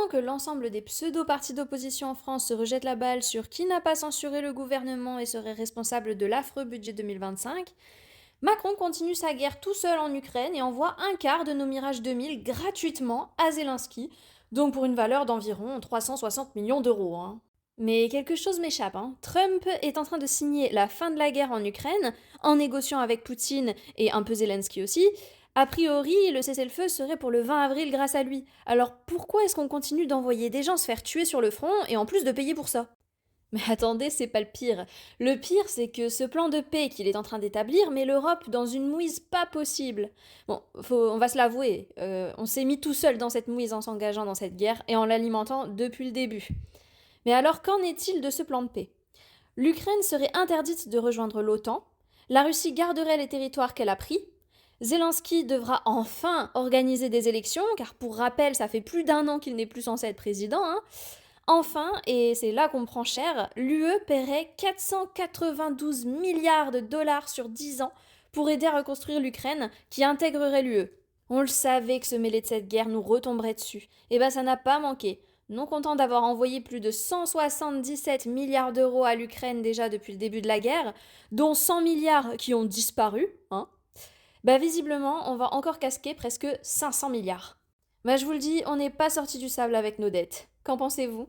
pendant que l'ensemble des pseudo-partis d'opposition en France se rejettent la balle sur qui n'a pas censuré le gouvernement et serait responsable de l'affreux budget 2025, Macron continue sa guerre tout seul en Ukraine et envoie un quart de nos Mirage 2000 gratuitement à Zelensky, donc pour une valeur d'environ 360 millions d'euros, hein. Mais quelque chose m'échappe, hein. Trump est en train de signer la fin de la guerre en Ukraine, en négociant avec Poutine et un peu Zelensky aussi. A priori, le cessez-le-feu serait pour le 20 avril grâce à lui. Alors pourquoi est-ce qu'on continue d'envoyer des gens se faire tuer sur le front et en plus de payer pour ça? Mais attendez, c'est pas le pire. Le pire, c'est que ce plan de paix qu'il est en train d'établir met l'Europe dans une mouise pas possible. Bon, on va se l'avouer, on s'est mis tout seul dans cette mouise en s'engageant dans cette guerre et en l'alimentant depuis le début. Mais alors, qu'en est-il de ce plan de paix? L'Ukraine serait interdite de rejoindre l'OTAN, la Russie garderait les territoires qu'elle a pris, Zelensky devra enfin organiser des élections, car pour rappel, ça fait plus d'un an qu'il n'est plus censé être président, hein. Enfin, et c'est là qu'on prend cher, l'UE paierait 492 milliards de dollars sur 10 ans pour aider à reconstruire l'Ukraine, qui intégrerait l'UE. On le savait que ce mêlé de cette guerre nous retomberait dessus. Et ben ça n'a pas manqué. Non content d'avoir envoyé plus de 177 milliards d'euros à l'Ukraine déjà depuis le début de la guerre, dont 100 milliards qui ont disparu, hein, bah visiblement on va encore casquer presque 500 milliards. Bah je vous le dis, on n'est pas sorti du sable avec nos dettes. Qu'en pensez-vous?